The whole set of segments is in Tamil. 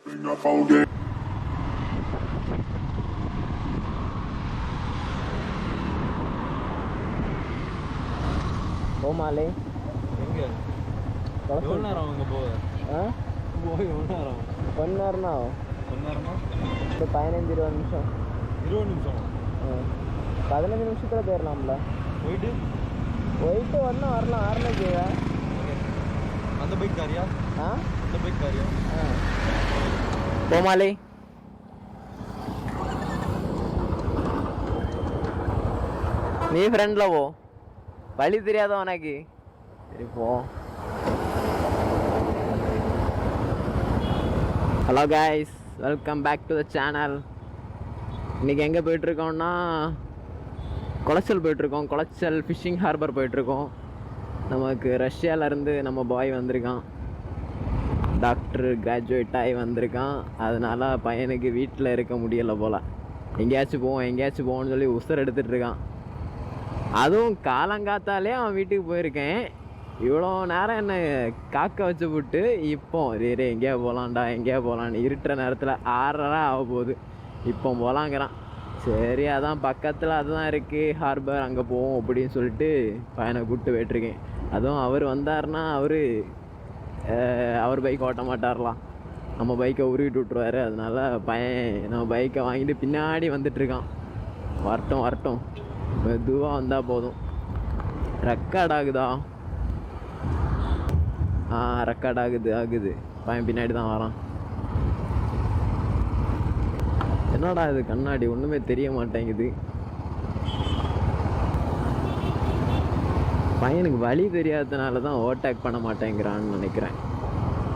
போமாலே எங்க எவ்வளோ நேரம் அங்கே போய் எவ்வளோ நேரம்? 1 நேரம் தான் ஆகும். 1 நேரமா? இப்போ 15-20 நிமிஷம். 20 நிமிஷம்? 15 நிமிஷத்தில் போயிடலாம்ல. போயிட்டு ஒன்றும் வரலாம். 6 அந்த பைக் காரியா? அந்த பைக் காரியா? போமாலே நீ ஃப்ரெண்டில் போ, வழி தெரியாத உனக்கு. சரி போ. Hello guys, welcome back to the channel. இன்றைக்கி எங்கே போயிட்டுருக்கோம்னா குளச்சல் போயிட்டுருக்கோம். குளச்சல் ஃபிஷ்ஷிங் ஹார்பர் போயிட்டுருக்கோம். நமக்கு ரஷ்யாவிலேருந்து நம்ம பாய் வந்திருக்கான். டாக்டர் கிராஜுவேட் ஆகி வந்திருக்கான். அதனால் பையனுக்கு வீட்டில் இருக்க முடியலை போல். எங்கேயாச்சும் போவோம்னு சொல்லி உசர் எடுத்துகிட்ருக்கான். அதுவும் காலங்காத்தாலே அவன் வீட்டுக்கு போயிருக்கேன். இவ்வளோ நேரம் என்னை காக்க வச்சு விட்டு இப்போ எங்கேயா போகலான்னு இருட்டுற நேரத்தில் 6:30 ஆக போகுது. இப்போ போகலாங்கிறான். சரி, அதான் பக்கத்தில் அதுதான் இருக்குது ஹார்பர், அங்கே போவோம் அப்படின்னு சொல்லிட்டு பையனை கூப்பிட்டு போயிட்டுருக்கேன். அதுவும் அவர் வந்தார்னா அவர் பைக் ஓட்ட மாட்டார்லாம், நம்ம பைக்கை உருவிட்டு விட்ருவாரு. அதனால பையன் நம்ம பைக்கை வாங்கிட்டு பின்னாடி வந்துட்டுருக்கான். வரட்டும், மெதுவாக வந்தால் போதும். ரெக்கார்ட் ஆகுதா? ரெக்கார்ட் ஆகுது. பையன் பின்னாடி தான் வரான். என்னடா இது கண்ணாடி ஒன்றுமே தெரிய மாட்டேங்குது. பையனுக்கு வழி தெரியாததுனால தான் ஓவர்டேக் பண்ண மாட்டேங்கிறான்னு நினைக்கிறேன்.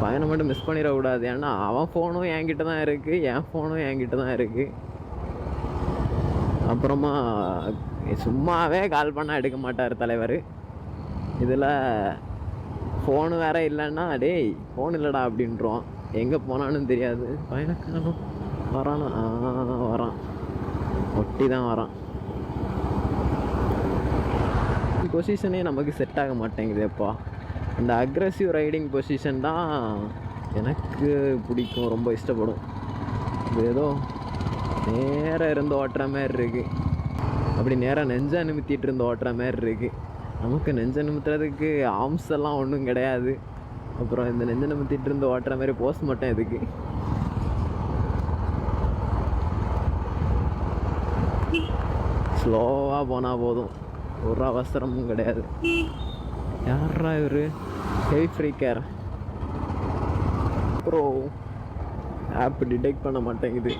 பையனை மட்டும் மிஸ் பண்ணிடக்கூடாது. ஏன்னா அவன் ஃபோனும் என்கிட்ட தான் இருக்குது, என் ஃபோனும் என்கிட்ட தான் இருக்குது. அப்புறமா சும்மாவே கால் பண்ணால் எடுக்க மாட்டார் தலைவர். இதில் ஃபோனு வேறு இல்லைன்னா டேய் ஃபோன் இல்லைடா அப்படின்றோம். எங்கே போனான்னு தெரியாது. பையனுக்கு வரான், ஒட்டி தான் வரான். பொசிஷனே நமக்கு செட் ஆக மாட்டேங்குது. எப்பா அந்த அக்ரெசிவ் ரைடிங் பொசிஷன் தான் எனக்கு பிடிக்கும், ரொம்ப இஷ்டப்படும். இது ஏதோ நேராக இருந்து ஓட்டுற மாதிரி இருக்குது. அப்படி நேராக நெஞ்சை நிமித்திட்டு இருந்து ஓட்டுற மாதிரி இருக்குது. நமக்கு நெஞ்சை நிமித்துறதுக்கு ஆர்ம்ஸ் எல்லாம் ஒன்றும் கிடையாது. அப்புறம் இந்த நெஞ்சை நிமித்திட்டு இருந்து ஓட்டுற மாதிரி போஸ்ட் மட்டும் எதுக்கு? ஸ்லோவாக போனால் போதும், ஒரு அவசரமும் கிடையாது. யாரா இவர்? Heavy freaker bro. App detect பண்ண மாட்டேங்குது.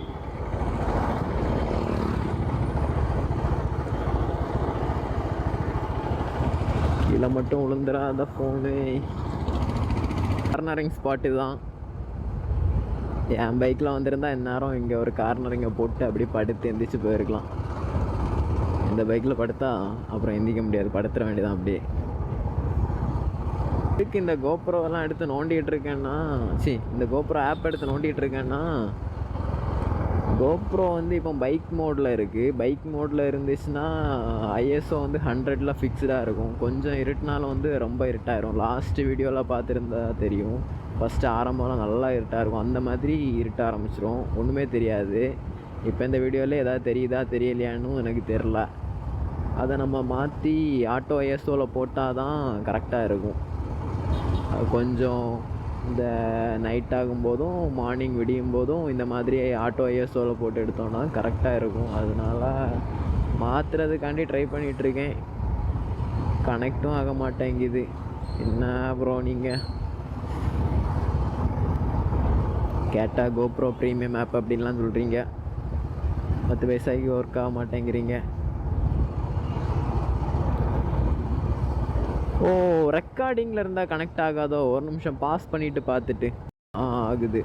கீழே மட்டும் விழுந்துடாத ஃபோனு. கார்னரிங் ஸ்பாட்டு தான். என் பைக்கில் வந்திருந்தால் இந்நேரம் இங்கே ஒரு கார்னரிங்கை போட்டு அப்படி படுத்து எந்திரிச்சு போயிருக்கலாம். இந்த பைக்கில் படுத்தா அப்புறம் எந்திரிக்க முடியாது, படுத்துற வேண்டியதான் அப்படியே. இதுக்கு இந்த கோப்ரோவெல்லாம் எடுத்து நோண்டிகிட்டு இருக்கேன்னா, இந்த கோப்ரோ ஆப் எடுத்து நோண்டிகிட்டு இருக்கேன்னா, கோப்ரோ வந்து இப்போ பைக் மோடில் இருக்குது. பைக் மோடில் இருந்துச்சுன்னா ஐஎஸ்ஓ வந்து 100ல் ஃபிக்ஸ்டாக இருக்கும். கொஞ்சம் இருட்டினாலும் வந்து ரொம்ப இருட்டாயிரும். லாஸ்ட்டு வீடியோவில் பார்த்துருந்தா தெரியும். ஃபஸ்ட்டு ஆரம்பம்லாம் நல்லா இருட்டாக இருக்கும், அந்த மாதிரி இருட்ட ஆரம்பிச்சிடும், ஒன்றுமே தெரியாது. இப்போ இந்த வீடியோவில் எதாவது தெரியுதா தெரியலையான்னு எனக்கு தெரில. அதை நம்ம மாற்றி ஆட்டோ ஐஎஸ்ஓவில் போட்டால் தான் கரெக்டாக இருக்கும். அது கொஞ்சம் இந்த நைட் ஆகும்போதும் மார்னிங் விடியும் போதும் இந்த மாதிரி ஆட்டோ ஐஎஸ்ஓவில் போட்டு எடுத்தோன்னா கரெக்டாக இருக்கும். அதனால மாற்றுறதுக்காண்டி ட்ரை பண்ணிகிட்ருக்கேன். கனெக்டும் ஆக மாட்டேங்குது. என்ன ப்ரோ நீங்கள் கேட்டால் கோப்ரோ ப்ரீமியம் ஆப் அப்படின்லாம் சொல்கிறீங்க, 10 பைசாய்க்கு ஒர்க் ஆக மாட்டேங்கிறீங்க. ஓ, ரெக்கார்டிங்கில் இருந்தால் கனெக்ட் ஆகாதோ? ஒரு நிமிஷம் பாஸ் பண்ணிவிட்டு பார்த்துட்டு. ஆகுது.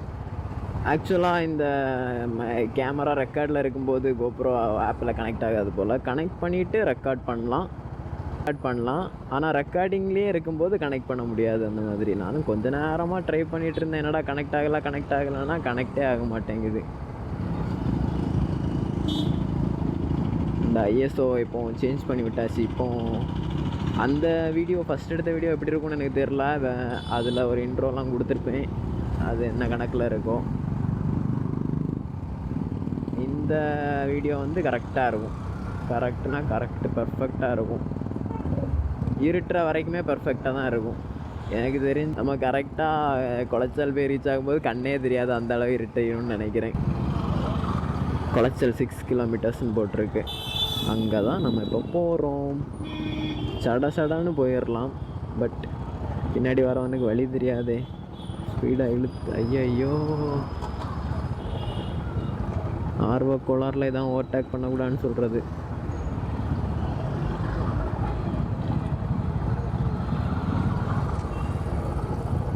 ஆக்சுவலாக இந்த கேமரா ரெக்கார்டில் இருக்கும்போது கோப்ரோ ஆப்பில் கனெக்ட் ஆகாது போல். கனெக்ட் பண்ணிவிட்டு ரெக்கார்ட் பண்ணலாம். ஆனால் ரெக்கார்டிங்லேயே இருக்கும்போது கனெக்ட் பண்ண முடியாது. அந்த மாதிரி நானும் கொஞ்ச நேரமாக ட்ரை பண்ணிகிட்டு இருந்தேன். என்னடா கனெக்ட் ஆகலைன்னா கனெக்டே ஆக மாட்டேங்குது. இந்த ஐஎஸ்ஓ இப்போ சேஞ்ச் பண்ணி விட்டாச்சு. இப்போ அந்த வீடியோ ஃபஸ்ட் எடுத்த வீடியோ எப்படி இருக்கும்னு எனக்கு தெரில. அதில் ஒரு இன்ட்ரோலாம் கொடுத்துருப்பேன், அது என்ன கணக்கில் இருக்கோ. இந்த வீடியோ வந்து கரெக்டாக இருக்கும். கரெக்டுனா கரெக்டு, பர்ஃபெக்டாக இருக்கும். இருட்டுற வரைக்குமே பர்ஃபெக்டாக தான் இருக்கும். எனக்கு தெரிஞ்சு நம்ம கரெக்டாக குளச்சல் போய் ரீச் ஆகும்போது கண்ணே தெரியாது, அந்தளவு இருட்டையும்னு நினைக்கிறேன். குளச்சல் 6 கிலோமீட்டர்ஸ்ன்னு போட்டிருக்கு. அங்கே தான் நம்ம இப்போ போகிறோம். சடான்னு போயிடலாம். பட் பின்னாடி வரவனுக்கு வழி தெரியாதே, ஸ்பீடாக இழுத்து. ஐயோ, ஆர்வ கோளாறில் இதான் ஓவர்டேக் பண்ணக்கூடாதுன்னு சொல்கிறது.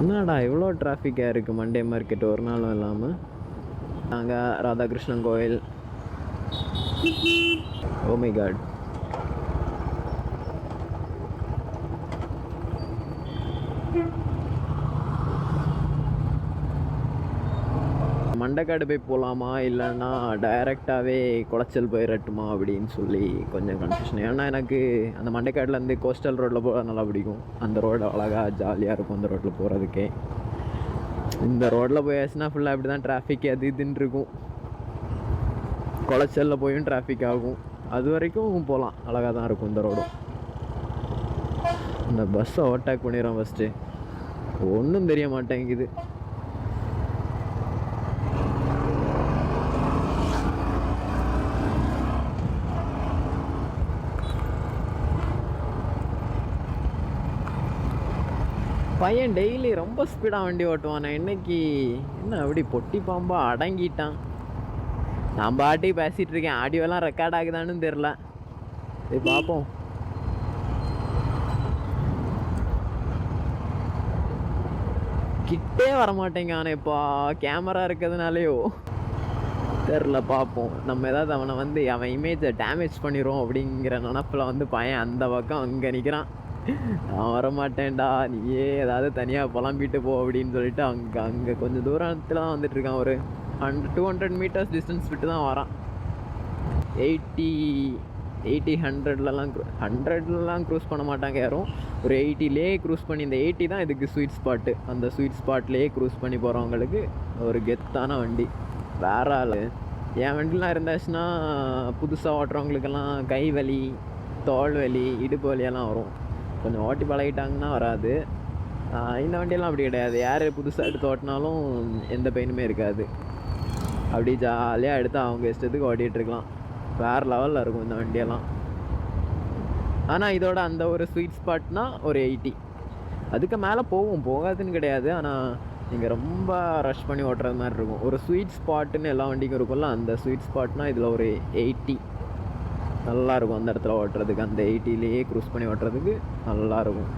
என்னடா இவ்வளோ டிராஃபிக்காக இருக்குது மண்டே மார்க்கெட் ஒரு நாளும் இல்லாமல். நாங்கள் ராதாகிருஷ்ணன் கோயில். Oh my God. மண்டைக்காடு போய் போகலாமா இல்லைன்னா டைரெக்டாகவே குளச்சல் போயிடட்டுமா அப்படின்னு சொல்லி கொஞ்சம் கன்ஃபியூஷன். ஏன்னா எனக்கு அந்த மண்டைக்காடுலேருந்து கோஸ்டல் ரோட்டில் போக நல்லா பிடிக்கும். அந்த ரோடு அழகாக ஜாலியாக இருக்கும் அந்த ரோட்டில் போகிறதுக்கே. இந்த ரோட்டில் போயாச்சுன்னா ஃபுல்லாக அப்படி தான் டிராஃபிக் அது இதுன்னு இருக்கும். குளச்சலில் போயும் டிராஃபிக் ஆகும். அது வரைக்கும் போகலாம், அழகாக தான் இருக்கும் இந்த ரோடும். இந்த பஸ்ஸை ஓவர்டேக் பண்ணிடுறோம் ஃபஸ்ட்டு. ஒன்றும் தெரிய மாட்டேங்குது. பையன் டெய்லி ரொம்ப ஸ்பீடாக வண்டி ஓட்டுவான். இன்னைக்கு என்ன அப்படி பொட்டி பாம்பா அடங்கிட்டான். நான் பாட்டி பேசிகிட்டு இருக்கேன். ஆடியோலாம் ரெக்கார்ட் ஆகுதான்னு தெரில. சரி பார்ப்போம். கிட்டே வரமாட்டேங்க. ஆனால் இப்போ கேமரா இருக்கிறதுனாலையோ தெரில, பார்ப்போம். நம்ம ஏதாவது அவனை வந்து அவன் இமேஜை டேமேஜ் பண்ணிடுவோம் அப்படிங்கிற நினப்பில் வந்து பையன் அந்த பக்கம் அங்கே நிற்கிறான். நான் வரமாட்டேன்டா, நீயே ஏதாவது தனியாக புலம்பிட்டு போ அப்படின்னு சொல்லிட்டு அங்கே கொஞ்சம் தூரத்தில் தான் வந்துட்டுருக்கான். ஒரு 200 மீட்டர்ஸ் டிஸ்டன்ஸ் விட்டு தான் வரான். 80 100லலாம் க்ரூஸ் பண்ண மாட்டாங்க யாரும். ஒரு 80லே க்ரூஸ் பண்ணி, இந்த 80 தான் இதுக்கு ஸ்வீட் ஸ்பாட்டு. அந்த ஸ்வீட் ஸ்பாட்லேயே க்ரூஸ் பண்ணி போகிறவங்களுக்கு ஒரு கெத்தான வண்டி. வேற ஆள். என் வண்டிலாம் இருந்தாச்சுன்னா புதுசாக ஓட்டுறவங்களுக்கெல்லாம் கை வலி, தோல் வலி, இடுப்பு வலியெல்லாம் வரும். கொஞ்சம் ஓட்டி பழகிட்டாங்கன்னா வராது. இந்த வண்டியெல்லாம் அப்படி கிடையாது. யார் புதுசாக எடுத்து ஓட்டினாலும் எந்த பெயினுமே இருக்காது. அப்படி ஜாலியாக எடுத்து அவங்க இஷ்டத்துக்கு ஓட்டிகிட்ருக்கலாம். வேறு லெவலில் இருக்கும் இந்த வண்டியெல்லாம். ஆனால் இதோட அந்த ஒரு ஸ்வீட் ஸ்பாட்னா ஒரு 80. அதுக்கு மேலே போகாதுன்னு கிடையாது. ஆனால் நீங்கள் ரொம்ப ரஷ் பண்ணி ஓட்டுறது மாதிரி இருக்கும். ஒரு ஸ்வீட் ஸ்பாட்டுன்னு எல்லா வண்டிக்கும் இருக்கும்ல, அந்த ஸ்வீட் ஸ்பாட்னால் இதில் ஒரு 80 நல்லாயிருக்கும். அந்த இடத்துல ஓட்டுறதுக்கு, அந்த 80லேயே க்ரூஸ் பண்ணி ஓட்டுறதுக்கு நல்லாயிருக்கும்.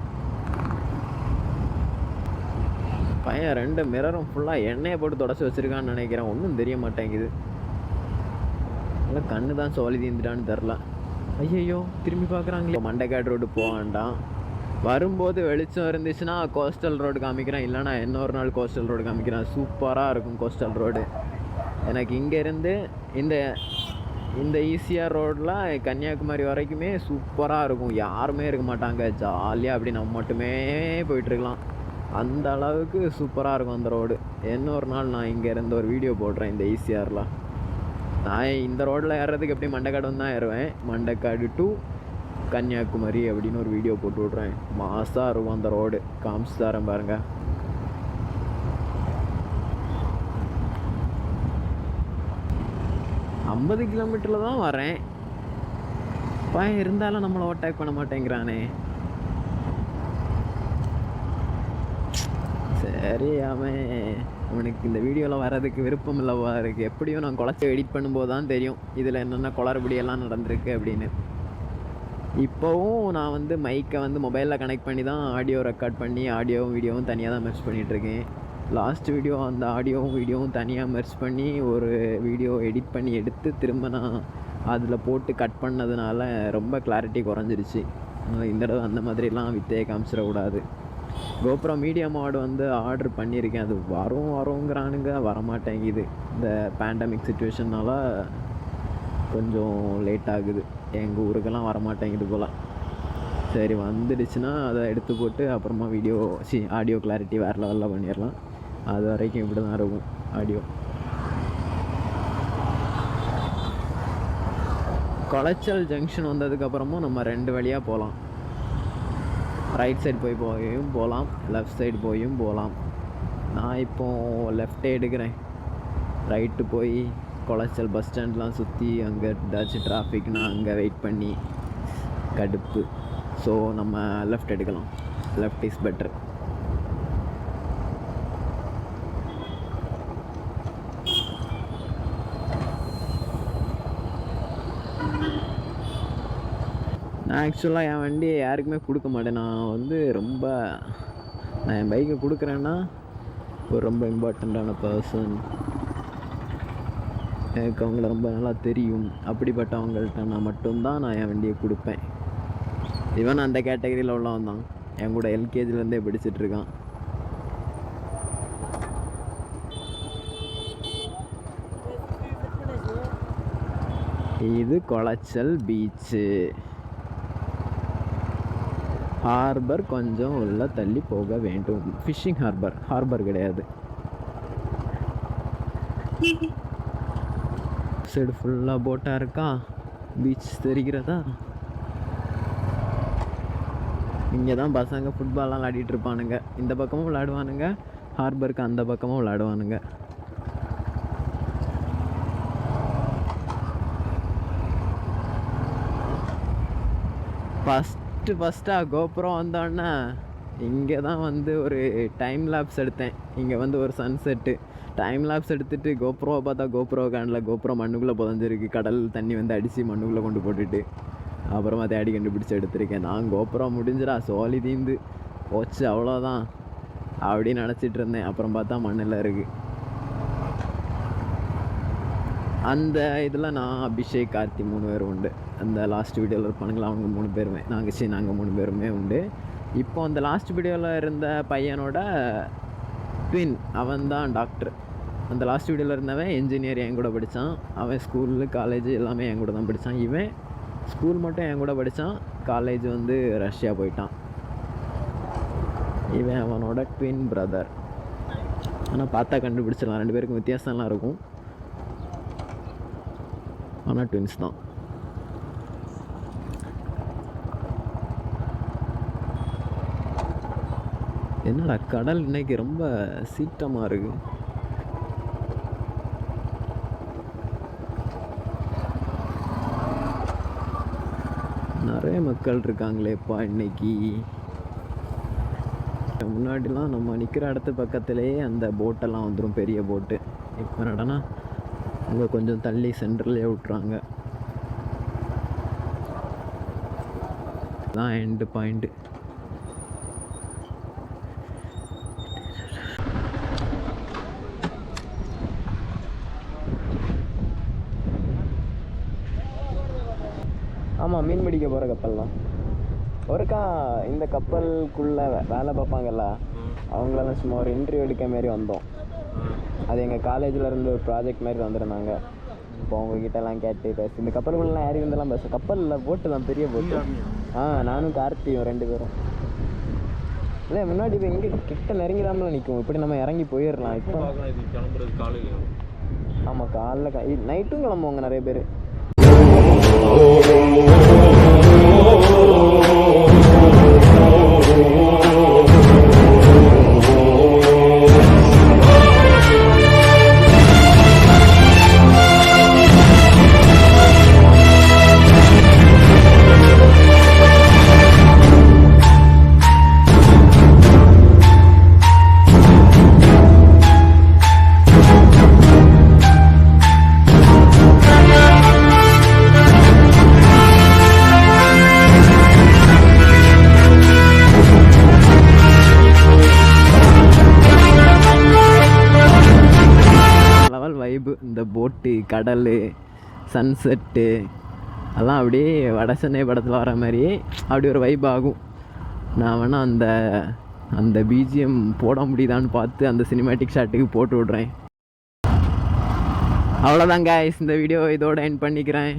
பையன் 2 மிரரும் ஃபுல்லாக எண்ணெயை போட்டு தொடச்சி வச்சுருக்கான்னு நினைக்கிறேன். ஒன்றும் தெரிய மாட்டேங்குது. இல்லை கண்ணு தான் சோழி தீந்துட்டான்னு தெரில. ஐயோ திரும்பி பார்க்குறாங்களே. மண்டைக்காடு ரோடு போக வேண்டாம். வரும்போது வெளிச்சம் இருந்துச்சுன்னா கோஸ்டல் ரோடு காமிக்கிறேன், இல்லைனா இன்னொரு நாள் கோஸ்டல் ரோடு காமிக்கிறேன். சூப்பராக இருக்கும் கோஸ்டல் ரோடு. எனக்கு இங்கேருந்து இந்த ஈசிஆர் ரோடில் கன்னியாகுமரி வரைக்குமே சூப்பராக இருக்கும். யாருமே இருக்க மாட்டாங்க. ஜாலியாக அப்படி நம்ம மட்டுமே போயிட்டுருக்கலாம். அந்த அளவுக்கு சூப்பராக இருக்கும் அந்த ரோடு. இன்னொரு நாள் நான் இங்கேருந்து ஒரு வீடியோ போடுறேன் இந்த ஈசிஆரில். நான் இந்த ரோட்டில் ஏறுறதுக்கு எப்படி மண்டைக்காடு தான் ஏறுவேன். மண்டைக்காடு டு கன்னியாகுமரி அப்படின்னு ஒரு வீடியோ போட்டு விட்றேன். மாசாக இருக்கும் அந்த ரோடு. காமிச்சு தரேன் பாருங்கள். ஐம்பது கிலோமீட்டரில் தான் வரேன். பையன் இருந்தாலும் நம்மளை ஓவர்டேக் பண்ண மாட்டேங்கிறானே. சரி, அவனுக்கு இந்த வீடியோவில் வர்றதுக்கு விருப்பம் இல்லவா இருக்குது. எப்படியும் நான் குளச்சி எடிட் பண்ணும்போது தான் தெரியும் இதில் என்னென்ன குளறுபடியெல்லாம் நடந்திருக்கு அப்படின்னு. இப்போவும் நான் வந்து மைக்கை வந்து மொபைலில் கனெக்ட் பண்ணி தான் ஆடியோ ரெக்கார்ட் பண்ணி ஆடியோவும் வீடியோவும் தனியாக தான் மெர்ஜ் பண்ணிகிட்ருக்கேன். லாஸ்ட் வீடியோ அந்த ஆடியோவும் வீடியோவும் தனியாக மெர்ஜ் பண்ணி ஒரு வீடியோ எடிட் பண்ணி எடுத்து திரும்ப நான் அதில் போட்டு கட் பண்ணதுனால ரொம்ப கிளாரிட்டி குறைஞ்சிருச்சு. இந்த தடவை அந்த மாதிரிலாம் வித்தையை காமிச்சிடக்கூடாது. கோப்ரோ மீடியா மாடு வந்து ஆர்டர் பண்ணியிருக்கேன். அது வருங்கிறானுங்க, வரமாட்டேங்குது. இந்த பேண்டமிக் சுச்சுவேஷனால் கொஞ்சம் லேட் ஆகுது. எங்கள் ஊருக்கெல்லாம் வரமாட்டேங்குது போல். சரி, வந்துடுச்சுன்னா அதை எடுத்து போட்டு அப்புறமா ஆடியோ கிளாரிட்டி வேறு லெவலில் பண்ணிடலாம். அது வரைக்கும் இப்படி தான் இருக்கும் ஆடியோ. குளச்சல் ஜங்ஷன் வந்ததுக்கப்புறமும் நம்ம 2 வழியாக போகலாம். ரைட் சைடு போயும் போகலாம், லெஃப்ட் சைடு போயும் போகலாம். நான் இப்போது லெஃப்டே எடுக்கிறேன். ரைட்டு போய் குளச்சல் பஸ் ஸ்டாண்ட்லாம் சுற்றி அங்கே ஏதாச்சும் டிராஃபிக்னா அங்கே வெயிட் பண்ணி கடுப்பு. ஸோ நம்ம லெஃப்ட் எடுக்கலாம். Left is better. நான் ஆக்சுவலாக என் வண்டியை யாருக்குமே கொடுக்க மாட்டேன். நான் என் பைக்கை கொடுக்குறேன்னா ஒரு ரொம்ப இம்பார்ட்டண்ட்டான பர்சன், எனக்கு அவங்கள ரொம்ப நல்லா தெரியும், அப்படிப்பட்டவங்கள்ட்ட நான் மட்டும்தான் நான் என் வண்டியை கொடுப்பேன். இவன் அந்த கேட்டகரியில் உள்ளவன் தான். என் கூட எல்கேஜிலேருந்தே படிச்சுட்ருக்கான். இது குளச்சல் பீச்சு. ஹார்பர் கொஞ்சம் உள்ள தள்ளி போக வேண்டும். ஃபிஷ்ஷிங் ஹார்பர் கிடையாது. சைடு ஃபுல்லாக போட்டாக இருக்கா, பீச் தெரிகிறதா? இங்கே தான் பசங்க ஃபுட்பால்லாம் விளையாடிட்டு இருப்பானுங்க. இந்த பக்கமும் விளையாடுவானுங்க, ஹார்பருக்கு அந்த பக்கமும் விளையாடுவானுங்க. ஃபஸ்ட்டாக கோப்ரோ வந்தோடனே இங்கே தான் ஒரு டைம் லேப்ஸ் எடுத்தேன். இங்கே ஒரு சன்செட்டு டைம் லேப்ஸ் எடுத்துகிட்டு கோப்ரோவை பார்த்தா கோப்ரோ காணல. கோப்ரோ மண்ணுக்குள்ளே புதஞ்சிருக்கு. கடல் தண்ணி அடித்து மண்ணுக்குள்ளே கொண்டு போட்டுட்டு அப்புறமா தேடி கண்டுபிடிச்சி எடுத்திருக்கேன். நான் கோப்ரோ முடிஞ்சிடா சோழி தீந்து போச்சு அவ்வளோதான் அப்படின்னு நினச்சிட்டு இருந்தேன். அப்புறம் பார்த்தா மண்ணில் இருக்குது. அந்த இதில் நான் அபிஷேக் கார்த்தி 3 பேர் உண்டு. அந்த லாஸ்ட் வீடியோவில் இருப்பானுங்களா அவங்க 3 பேருமே, நாங்கள் 3 பேருமே உண்டு. இப்போ அந்த லாஸ்ட் வீடியோவில் இருந்த பையனோட ட்வின், அவன் தான் டாக்டர். அந்த லாஸ்ட் வீடியோவில் இருந்தவன் என்ஜினியர் என் கூட படித்தான். அவன் ஸ்கூலு காலேஜ் எல்லாமே என் கூட தான் படித்தான். இவன் ஸ்கூல் மட்டும் என் கூட படித்தான், காலேஜ் ரஷ்யா போயிட்டான். இவன் அவனோட ட்வின் பிரதர். ஆனால் பார்த்தா கண்டுபிடிச்சிடலாம், 2 பேருக்கும் வித்தியாசம்லாம் இருக்கும், ஆனால் ட்வின்ஸ் தான். என்னடா கடல் இன்னைக்கு ரொம்ப சீற்றமாக இருக்கு. நிறைய மக்கள் இருக்காங்களேப்பா இன்னைக்கு. முன்னாடிலாம் நம்ம நிற்கிற இடத்து பக்கத்துலேயே அந்த போட்டெல்லாம் வந்துடும், பெரிய போட்டு. இப்போ என்னடனா அங்கே கொஞ்சம் தள்ளி சென்டர்லேயே விட்றாங்க. தான் எண்டு பாயிண்ட்டு. ஆமாம், மீன் பிடிக்க போகிற கப்பல் தான். ஒருக்கா இந்த கப்பலுக்குள்ளே வேலை பார்ப்பாங்கல்ல, அவங்களெல்லாம் சும்மா ஒரு இன்டர்வியூ எடுக்க மாரி வந்தோம். அது எங்கள் காலேஜில் இருந்து ஒரு ப்ராஜெக்ட் மாதிரி வந்துருந்தாங்க. இப்போ அவங்கக்கிட்டலாம் கேட்டு பேச, இந்த கப்பலுக்குள்ளெலாம் ஏறி வந்துலாம் பேச. கப்பலில் போட்டு தான், பெரிய போட்டு. நானும் கார்த்தியும் 2 பேரும். இல்லை முன்னாடி இப்போ எங்கே கிட்ட நெருங்கிடாமல் நிற்கும். இப்படி நம்ம இறங்கி போயிடலாம். இப்போ ஆமாம், காலைல நைட்டும் கிளம்புவாங்க நிறைய பேர். இந்த போட்டு, கடல், சன்செட்டு அதெல்லாம் அப்படியே வட சென்னை படத்தில் வர மாதிரி அப்படி ஒரு வைப் ஆகும். நான் வேணால் அந்த பிஜிஎம் போட முடியுதான்னு பார்த்து அந்த சினிமேட்டிக் ஷாட்டுக்கு போட்டு விட்றேன். அவ்வளோதாங்க, இந்த வீடியோ இதோட எண்ட் பண்ணிக்கிறேன்.